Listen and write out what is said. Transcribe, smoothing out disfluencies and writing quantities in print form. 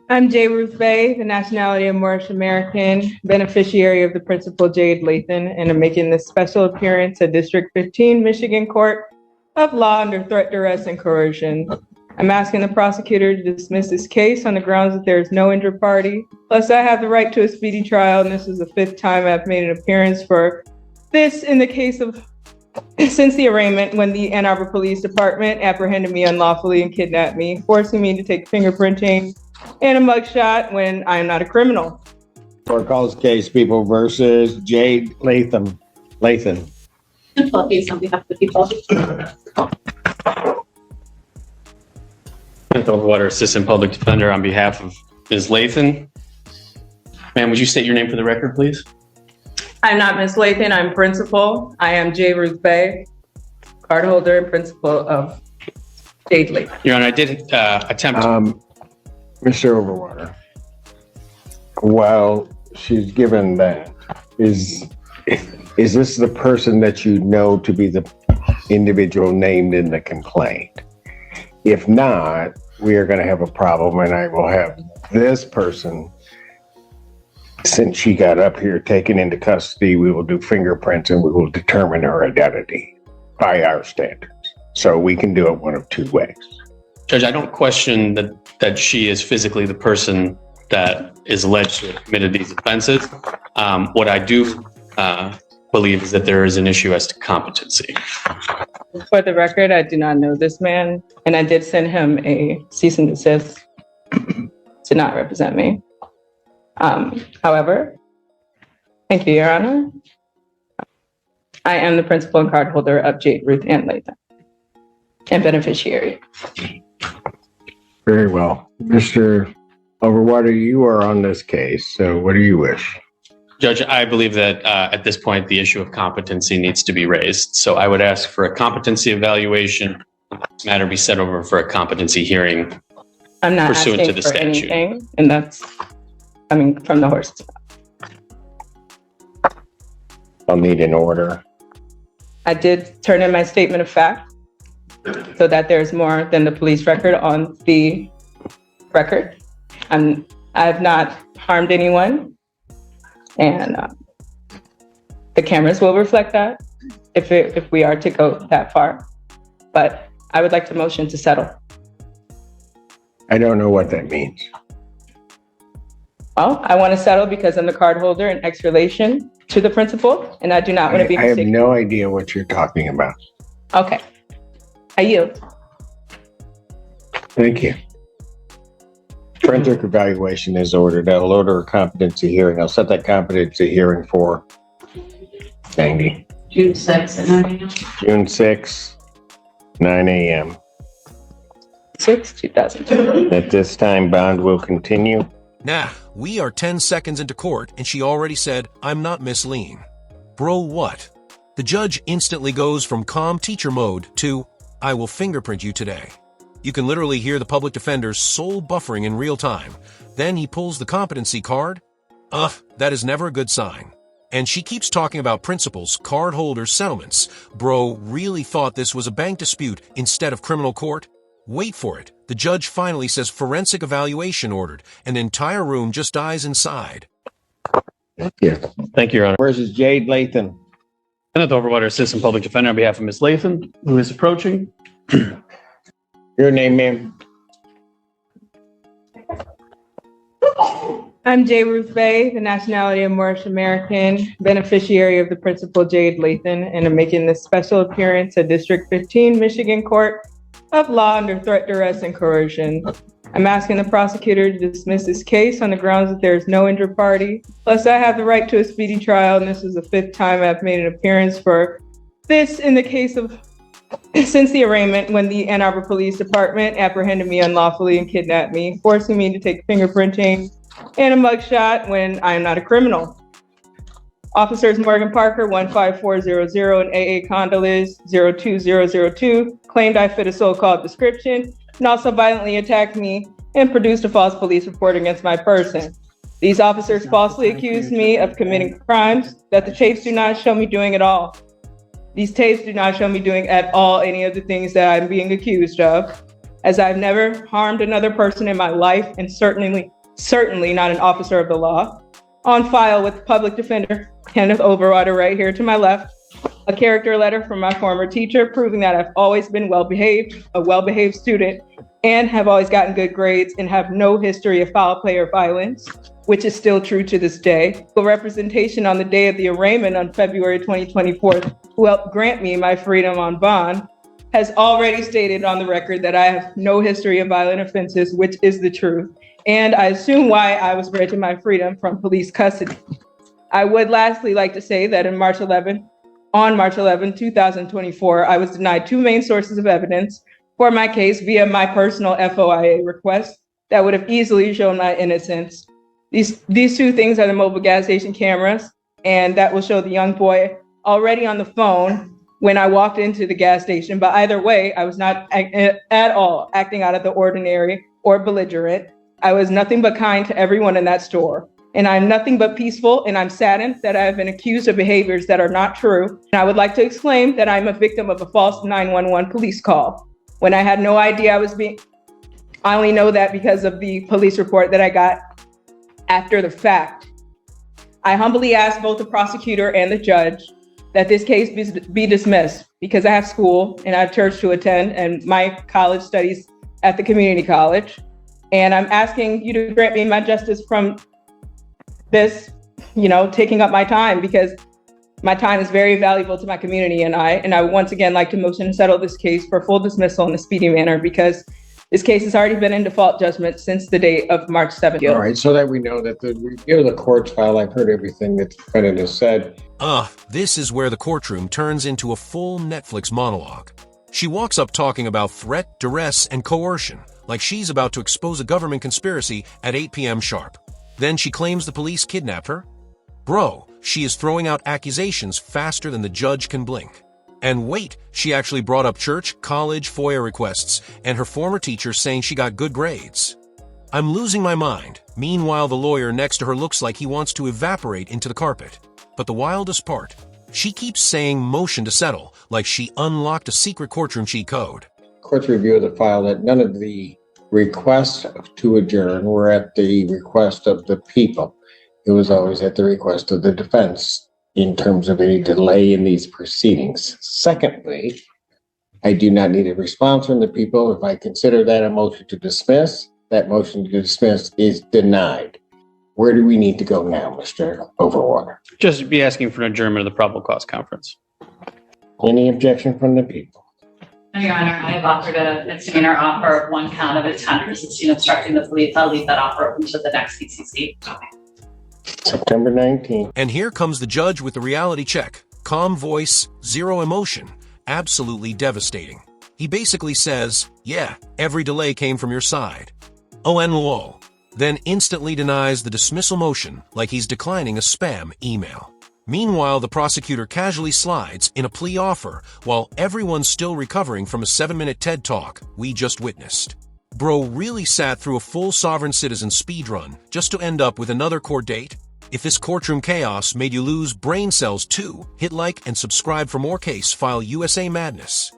I'm J. Ruth Bay, the nationality of Moorish American, beneficiary of the Principal Jade Lathan, and I'm making this special appearance at District 15, Michigan Court of Law under threat, duress, and coercion. I'm asking the prosecutor to dismiss this case on the grounds that there is no injured party. Plus, I have the right to a speedy trial, and this is the 5th time I've made an appearance for this in the case of since the arraignment when the Ann Arbor Police Department apprehended me unlawfully and kidnapped me, forcing me to take fingerprinting and a mugshot when I am not a criminal. Court calls case People versus Jade Lathan. Case on behalf of the people. Overwater Assistant Public Defender on behalf of Ms. Lathan. Ma'am, would you state your name for the record, please? I'm not Ms. Lathan, I'm principal. I am J. Ruth Bay, card holder and principal of Jade Lathan. Your Honor, I did attempt to... Mr. Overwater, while she's given that, is this the person that you know to be the individual named in the complaint? If not, we are going to have a problem, and I will have this person, since she got up here, taken into custody. We will do fingerprints and we will determine her identity by our standards. So we can do it one of two ways. Judge, I don't question that she is physically the person that is alleged to have committed these offenses. What I do believe is that there is an issue as to competency. For the record, I do not know this man, and I did send him a cease and desist to not represent me. However, thank you, Your Honor. I am the principal and card holder of Jade Ruth Ann Lathan and beneficiary. Very well. Mr. Overwater, you are on this case, so what do you wish? Judge, I believe that at this point, the issue of competency needs to be raised. So I would ask for a competency evaluation. This matter be set over for a competency hearing. I'm not pursuant asking to the for statute. anything, and that's coming from the horse's mouth. I'll need an order. I did turn in my statement of fact so that there's more than the police record on the record. I have not harmed anyone, and the cameras will reflect that if we are to go that far. But I would like to motion to settle. I don't know what that means. Well, I want to settle because I'm the card holder in ex relation to the principal, and I do not want to be I have mistaken. no idea what you're talking about. Okay. I yield. Thank you. Forensic evaluation is ordered. I'll order a competency hearing. I'll set that competency hearing for 90. June 6th at 9 a.m. June 6th, 9 a.m. 6/2020. At this time, bond will continue. Nah, we are 10 seconds into court and she already said, "I'm not Miss Lean." Bro, what? The judge instantly goes from calm teacher mode to, "I will fingerprint you today." You can literally hear the public defender's soul buffering in real time. Then he pulls the competency card. That is never a good sign. And she keeps talking about principals, card holders, settlements. Bro really thought this was a bank dispute instead of criminal court? Wait for it. The judge finally says forensic evaluation ordered, and the entire room just dies inside. Thank you. Thank you, Your Honor. Versus Jade Lathan. Kenneth Overwater, Assistant Public Defender on behalf of Ms. Lathan, who is approaching. Your name, ma'am? I'm J. Ruth Bay, the nationality of Moorish American, beneficiary of the Principal Jade Lathan, and I'm making this special appearance at District 15, Michigan Court of Law under threat, duress, and coercion. I'm asking the prosecutor to dismiss this case on the grounds that there is no injured party. Plus, I have the right to a speedy trial, and this is the 5th time I've made an appearance for this in the case of since the arraignment when the Ann Arbor Police Department apprehended me unlawfully and kidnapped me, forcing me to take fingerprinting and a mugshot when I am not a criminal. Officers Morgan Parker 15400 and AA Condolis 02002 claimed I fit a so-called description and also violently attacked me and produced a false police report against my person. These officers falsely accused me of committing crimes that the tapes do not show me doing at all. These tapes do not show me doing at all any of the things that I'm being accused of. as I've never harmed another person in my life and certainly not an officer of the law. On file with public defender Kenneth Overwater right here to my left, a character letter from my former teacher proving that I've always been a well-behaved student, and have always gotten good grades and have no history of foul play or violence, which is still true to this day. The representation on the day of the arraignment on February 2024, who helped grant me my freedom on bond, has already stated on the record that I have no history of violent offenses, which is the truth. And I assume why I was granted my freedom from police custody. I would lastly like to say that on March 11, 2024, I was denied two main sources of evidence for my case via my personal FOIA request that would have easily shown my innocence. These two things are the mobile gas station cameras, and that will show the young boy already on the phone when I walked into the gas station. But either way, I was not at all acting out of the ordinary or belligerent. I was nothing but kind to everyone in that store. And I'm nothing but peaceful, and I'm saddened that I have been accused of behaviors that are not true. And I would like to exclaim that I'm a victim of a false 911 police call when I had no idea I only know that because of the police report that I got after the fact. I humbly ask both the prosecutor and the judge that this case be dismissed because I have school and I have church to attend, and my college studies at the community college. And I'm asking you to grant me my justice from this, taking up my time, because my time is very valuable to my community and I would once again like to motion to settle this case for full dismissal in a speedy manner, because this case has already been in default judgment since the date of March 7th. All right, so that we know that the review of the court's file, I've heard everything that the defendant has said. This is where the courtroom turns into a full Netflix monologue. She walks up talking about threat, duress, and coercion, like she's about to expose a government conspiracy at 8 p.m. sharp. Then she claims the police kidnapped her. Bro, she is throwing out accusations faster than the judge can blink. And wait, she actually brought up church, college, FOIA requests, and her former teacher saying she got good grades. I'm losing my mind. Meanwhile, the lawyer next to her looks like he wants to evaporate into the carpet. But the wildest part, she keeps saying motion to settle, like she unlocked a secret courtroom cheat code. Court's review of the file that none of the requests to adjourn were at the request of the people. It was always at the request of the defense in terms of any delay in these proceedings. Secondly, I do not need a response from the people. If I consider that a motion to dismiss, that motion to dismiss is denied. Where do we need to go now, Mr. Overwater? Just be asking for an adjournment of the probable cause conference. Any objection from the people? No, Your Honor, I have offered a misdemeanor offer of 1 count of attempt resisting obstructing the police. I'll leave that offer open to the next CCC. September 19th. And here comes the judge with the reality check. Calm voice, zero emotion. Absolutely devastating. He basically says, yeah, every delay came from your side. Oh, and lol. Then instantly denies the dismissal motion like he's declining a spam email. Meanwhile, the prosecutor casually slides in a plea offer while everyone's still recovering from a 7-minute TED Talk we just witnessed. Bro really sat through a full sovereign citizen speedrun just to end up with another court date? If this courtroom chaos made you lose brain cells too, hit like and subscribe for more Case File USA madness.